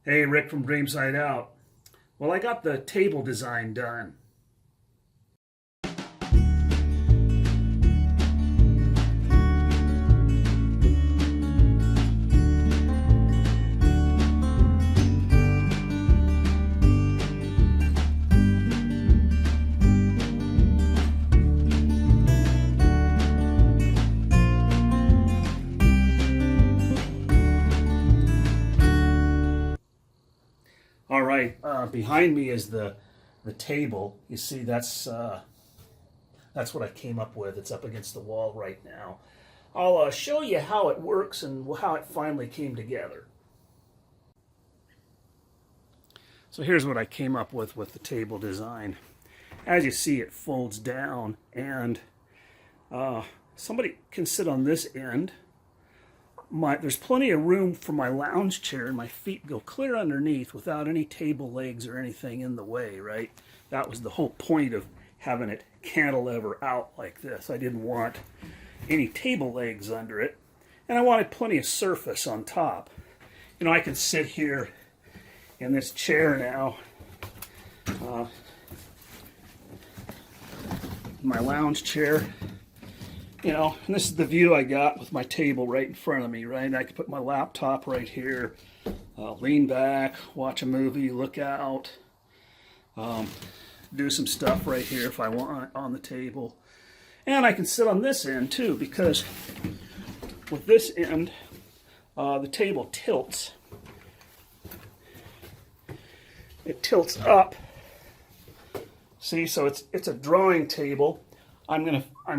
Hey, Rick from DreamSideOut. Well, I got the table design done. All right, behind me is the table. You see, that's what I came up with. It's up against the wall right now. I'll show you how it works and how it finally came together. So here's what I came up with the table design. As you see, it folds down, and somebody can sit on this end. There's plenty of room for my lounge chair, and my feet go clear underneath without any table legs or anything in the way, right? That was the whole point of having it cantilever out like this. I didn't want any table legs under it, and I wanted plenty of surface on top. You know, I can sit here in this chair now, my lounge chair. You know, and this is the view I got with my table right in front of me, right? And I can put my laptop right here, lean back, watch a movie, look out, do some stuff right here if I want on the table. And I can sit on this end too, because with this end, the table tilts. It tilts up. See, so it's a drawing table. I'm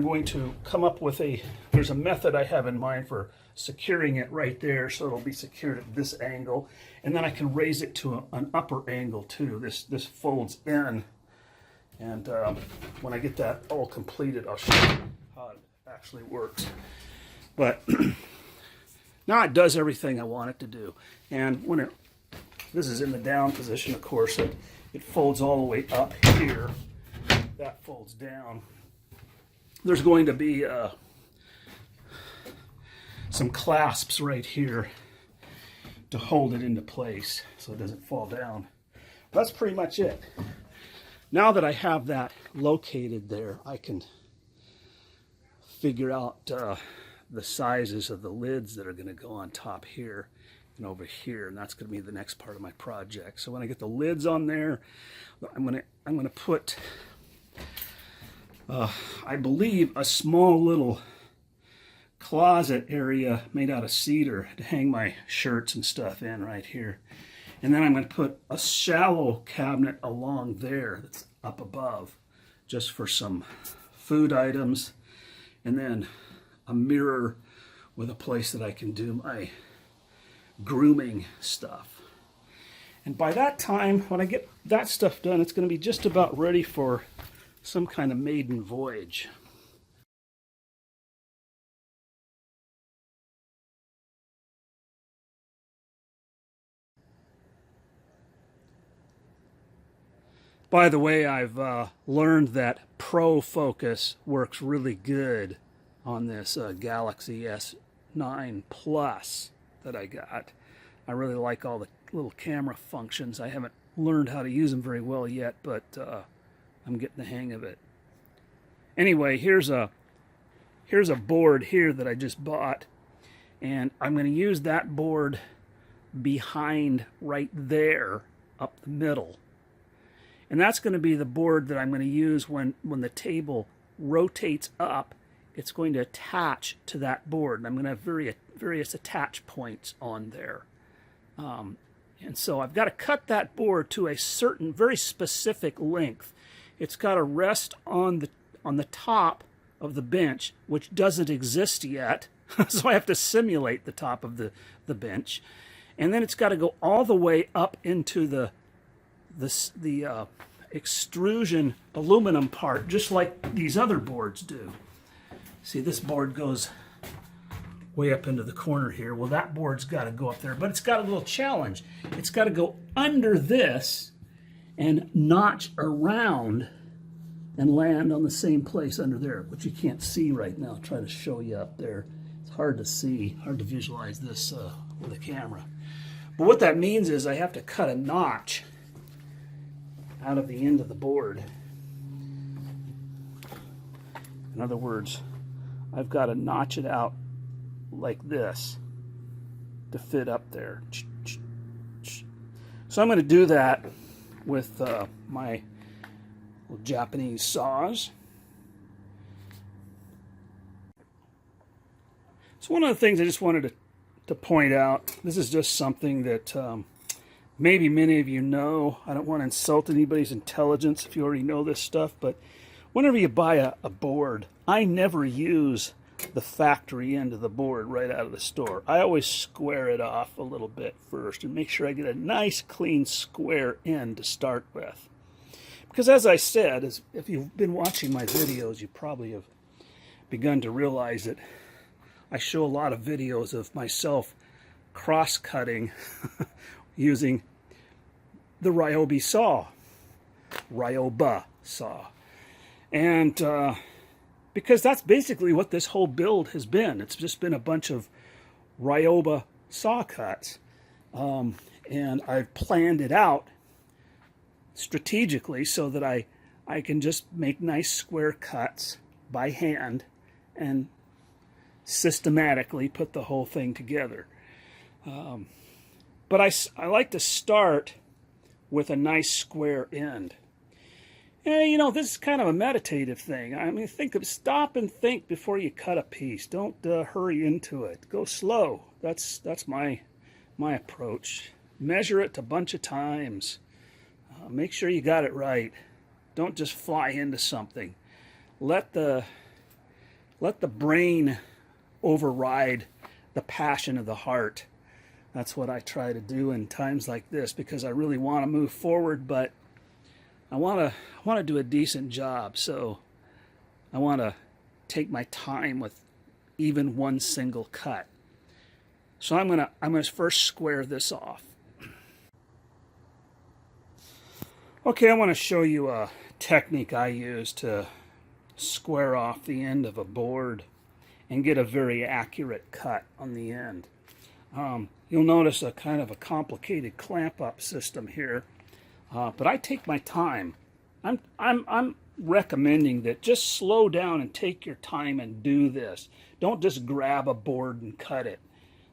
going to come up with there's a method I have in mind for securing it right there, so it'll be secured at this angle, and then I can raise it to an upper angle too. This folds in, and when I get that all completed, I'll show you how it actually works. But now it does everything I want it to do, and when this is in the down position, of course, it folds all the way up here. That folds down. There's going to be some clasps right here to hold it into place so it doesn't fall down. That's pretty much it. Now that I have that located there, I can figure out the sizes of the lids that are going to go on top here and over here, and that's going to be the next part of my project. So when I get the lids on there, I'm going to put I believe a small little closet area made out of cedar to hang my shirts and stuff in right here. And then I'm going to put a shallow cabinet along there that's up above just for some food items, and then a mirror with a place that I can do my grooming stuff. And by that time, when I get that stuff done, it's going to be just about ready for some kind of maiden voyage. By the way, I've learned that Pro Focus works really good on this Galaxy S9 Plus that I got. I really like all the little camera functions. I haven't learned how to use them very well yet, but I'm getting the hang of it. Anyway, here's a board here that I just bought, and I'm going to use that board behind right there up the middle. And that's going to be the board that I'm going to use when the table rotates up. It's going to attach to that board, and I'm going to have various attach points on there. And so I've got to cut that board to a certain, very specific length. It's got to rest on the top of the bench, which doesn't exist yet. So I have to simulate the top of the bench. And then it's got to go all the way up into the extrusion aluminum part, just like these other boards do. See, this board goes way up into the corner here. Well, that board's got to go up there, but it's got a little challenge. It's got to go under this and notch around and land on the same place under there, which you can't see right now. I'll try to show you up there. It's hard to see, hard to visualize this with a camera. But what that means is I have to cut a notch out of the end of the board. In other words, I've got to notch it out like this to fit up there. So I'm going to do that with my Japanese saws. So one of the things I just wanted to point out, this is just something that maybe many of you know. I don't want to insult anybody's intelligence if you already know this stuff, but whenever you buy a board, I never use the factory end of the board right out of the store. I always square it off a little bit first and make sure I get a nice clean square end to start with. Because as I said, if you've been watching my videos, you probably have begun to realize that I show a lot of videos of myself cross-cutting using the Ryobi saw. Ryoba saw. And because that's basically what this whole build has been. It's just been a bunch of Ryoba saw cuts. And I've planned it out strategically so that I can just make nice square cuts by hand and systematically put the whole thing together. But I like to start with a nice square end. And, you know, this is kind of a meditative thing. I mean, stop and think before you cut a piece. Don't hurry into it. Go slow. That's my approach. Measure it a bunch of times. Make sure you got it right. Don't just fly into something. Let the brain override the passion of the heart. That's what I try to do in times like this, because I really want to move forward, but I want to do a decent job, so I want to take my time with even one single cut. So I'm gonna first square this off. Okay, I want to show you a technique I use to square off the end of a board and get a very accurate cut on the end. You'll notice a kind of a complicated clamp-up system here, but I take my time. I'm recommending that just slow down and take your time and do this. Don't just grab a board and cut it.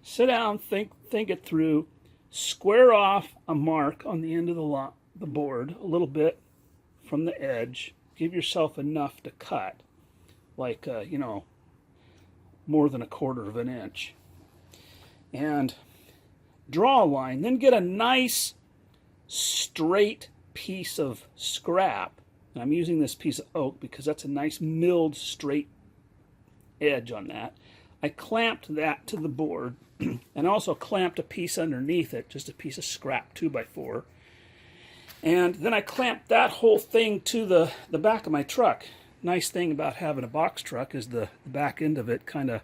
Sit down, think it through, square off a mark on the end of the board a little bit from the edge. Give yourself enough to cut, like you know, more than 1/4 of an inch, and draw a line. Then get a nice straight piece of scrap, and I'm using this piece of oak because that's a nice milled straight edge on that. I clamped that to the board and also clamped a piece underneath it, just a piece of scrap 2x4, and then I clamped that whole thing to the back of my truck. Nice thing about having a box truck is the back end of it kind of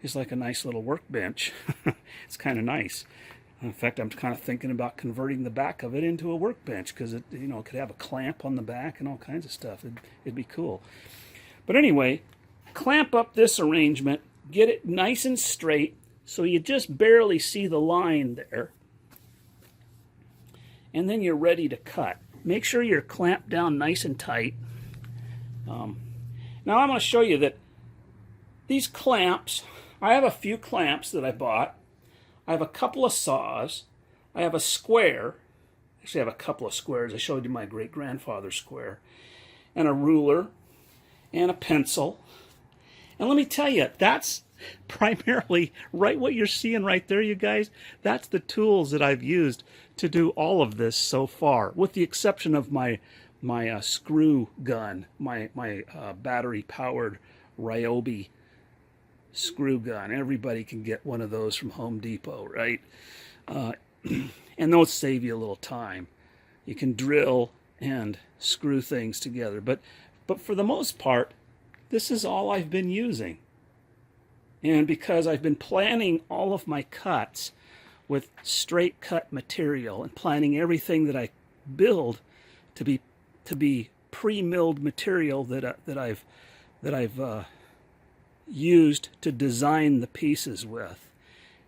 is like a nice little workbench. It's kind of nice. In fact, I'm kind of thinking about converting the back of it into a workbench, because it, you know, it could have a clamp on the back and all kinds of stuff. It'd be cool. But anyway, clamp up this arrangement, get it nice and straight so you just barely see the line there, and then you're ready to cut. Make sure you're clamped down nice and tight. Now I'm going to show you that these clamps, I have a few clamps that I bought. I have a couple of saws. I have a square. Actually, I have a couple of squares. I showed you my great-grandfather's square. And a ruler. And a pencil. And let me tell you, that's primarily right what you're seeing right there, you guys. That's the tools that I've used to do all of this so far, with the exception of my screw gun, my battery-powered Ryobi screw gun. Everybody can get one of those from Home Depot, right? And those save you a little time. You can drill and screw things together, but for the most part, this is all I've been using. And because I've been planning all of my cuts with straight cut material and planning everything that I build to be pre-milled material that I've used to design the pieces with,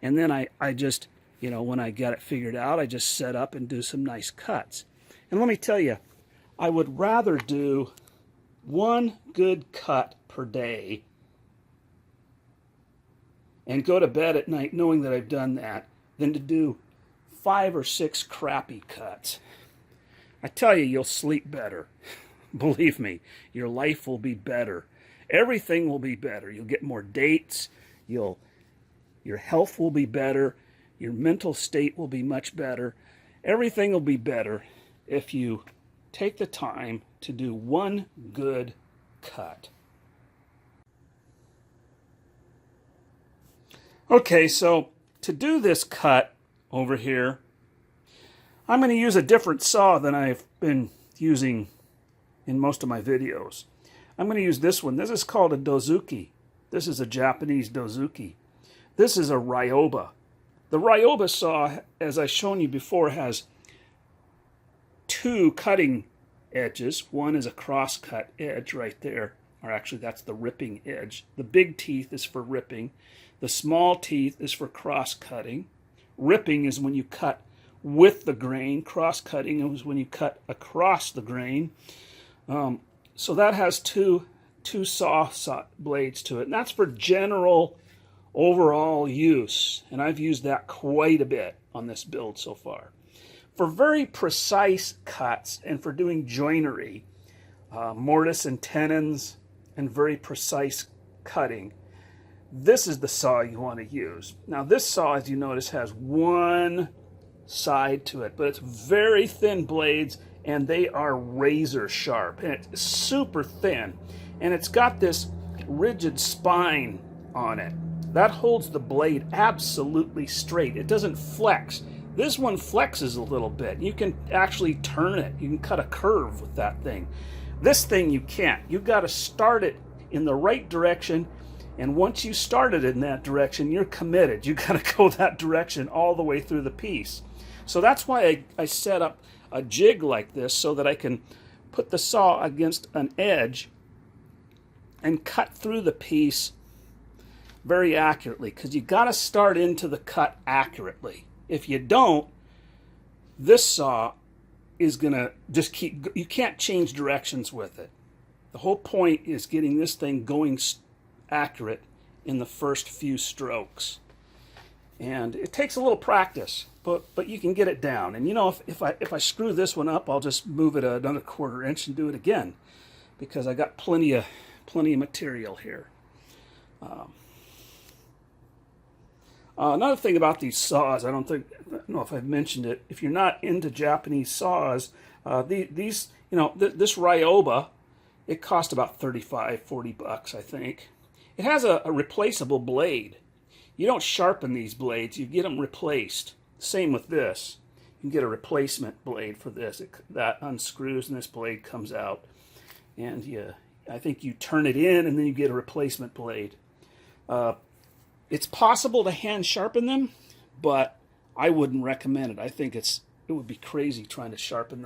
and then I just You know, when I get it figured out, I just set up and do some nice cuts. And let me tell you, I would rather do one good cut per day and go to bed at night knowing that I've done that than to do 5 or 6 crappy cuts. I tell you, you'll sleep better. Believe me, your life will be better. Everything will be better. You'll get more dates. Your health will be better. Your mental state will be much better. Everything will be better if you take the time to do one good cut. Okay, so to do this cut over here, I'm going to use a different saw than I've been using in most of my videos. I'm going to use this one. This is called a dozuki. This is a Japanese dozuki. This is a Ryoba. The Ryoba saw, as I've shown you before, has 2 cutting edges. One is a cross-cut edge right there, or actually that's the ripping edge. The big teeth is for ripping. The small teeth is for cross-cutting. Ripping is when you cut with the grain. Cross-cutting is when you cut across the grain. So that has two saw blades to it, and that's for general overall use, and I've used that quite a bit on this build so far. For very precise cuts and for doing joinery, mortise and tenons, and very precise cutting, this is the saw you want to use. Now this saw, as you notice, has one side to it, but it's very thin blades, and they are razor sharp, and it's super thin, and it's got this rigid spine on it that holds the blade absolutely straight. It doesn't flex. This one flexes a little bit. You can actually turn it. You can cut a curve with that thing. This thing you can't. You've got to start it in the right direction, and once you start it in that direction, you're committed. You've got to go that direction all the way through the piece. So that's why I set up a jig like this, so that I can put the saw against an edge and cut through the piece very accurately, because you got to start into the cut accurately. If you don't, this saw is going to just you can't change directions with it. The whole point is getting this thing going accurate in the first few strokes. And it takes a little practice, but you can get it down. And you know, if I screw this one up, I'll just move it another 1/4 inch and do it again, because I got plenty of material here. Another thing about these saws, I don't know if I've mentioned it. If you're not into Japanese saws, this Ryoba, it cost about $35-40, I think. It has a replaceable blade. You don't sharpen these blades, you get them replaced. Same with this. You can get a replacement blade for this. That unscrews and this blade comes out. And I think you turn it in and then you get a replacement blade. It's possible to hand sharpen them, but I wouldn't recommend it. I think it would be crazy trying to sharpen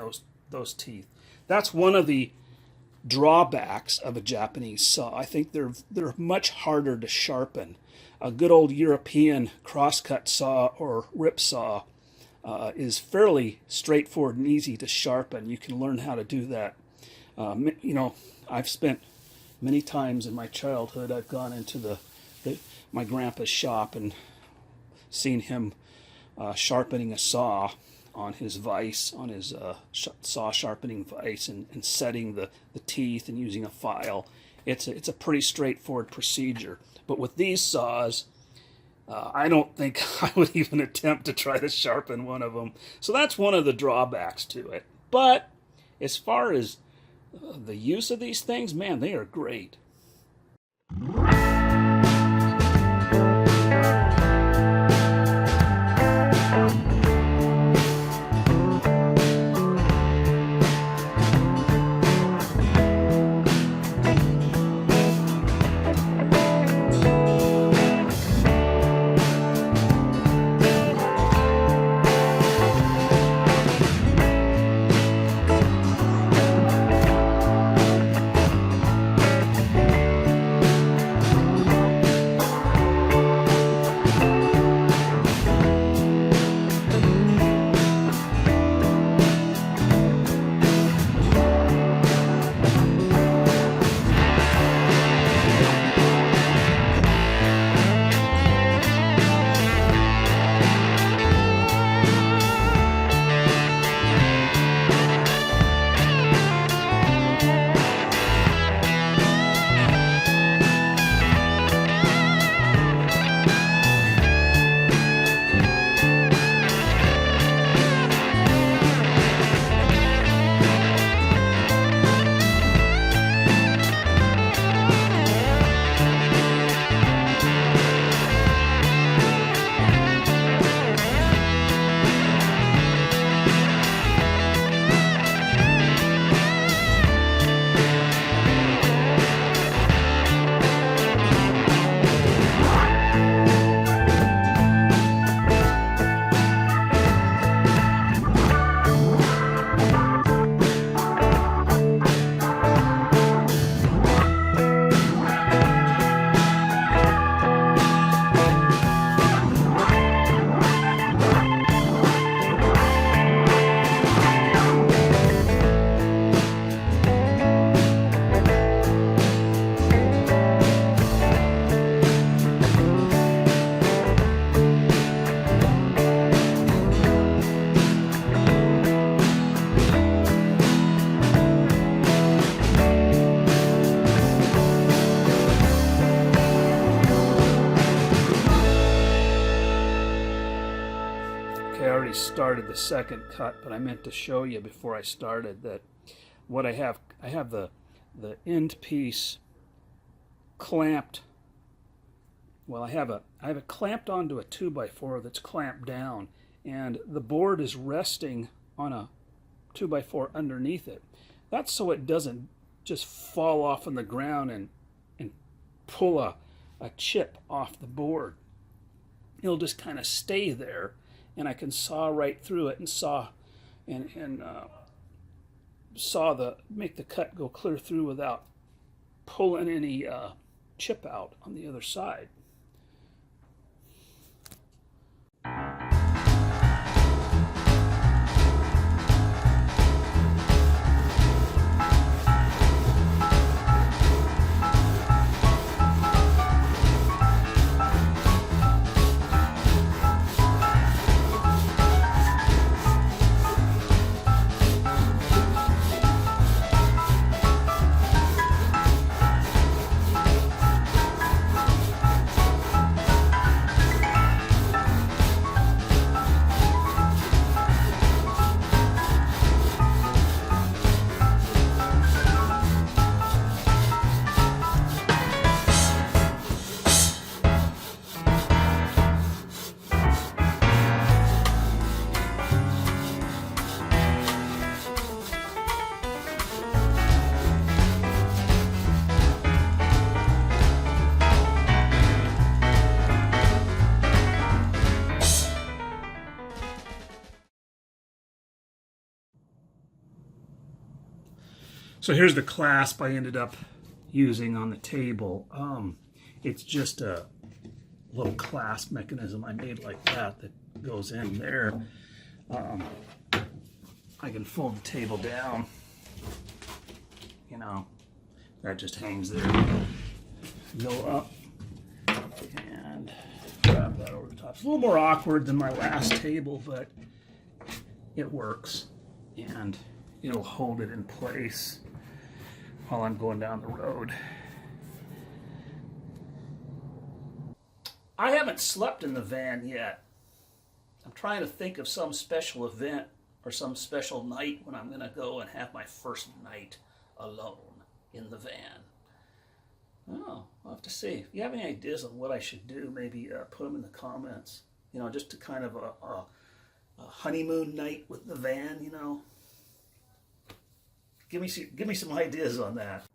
those teeth. That's one of the drawbacks of a Japanese saw. I think they're much harder to sharpen. A good old European crosscut saw or rip saw is fairly straightforward and easy to sharpen. You can learn how to do that. I've spent many times in my childhood, I've gone into my grandpa's shop and seen him sharpening a saw on his vise, on his saw sharpening vise, and setting the teeth and using a file. It's a pretty straightforward procedure. But with these saws, I don't think I would even attempt to try to sharpen one of them. So that's one of the drawbacks to it. But as far as the use of these things, man, they are great. just started the second cut, but I meant to show you before I started that what I have the end piece clamped. Well, I have it clamped onto a 2x4 that's clamped down, and the board is resting on a 2x4 underneath it. That's so it doesn't just fall off on the ground and pull a chip off the board. It'll just kind of stay there, and I can saw right through it and make the cut go clear through without pulling any chip out on the other side. So here's the clasp I ended up using on the table. It's just a little clasp mechanism I made like that goes in there. I can fold the table down. You know, that just hangs there. Go up and grab that over the top. It's a little more awkward than my last table, but it works. And it'll hold it in place while I'm going down the road. I haven't slept in the van yet. I'm trying to think of some special event or some special night when I'm going to go and have my first night alone in the van. Oh, I'll have to see. If you have any ideas on what I should do, maybe put them in the comments. You know, just to kind of a honeymoon night with the van, you know. Give me some ideas on that.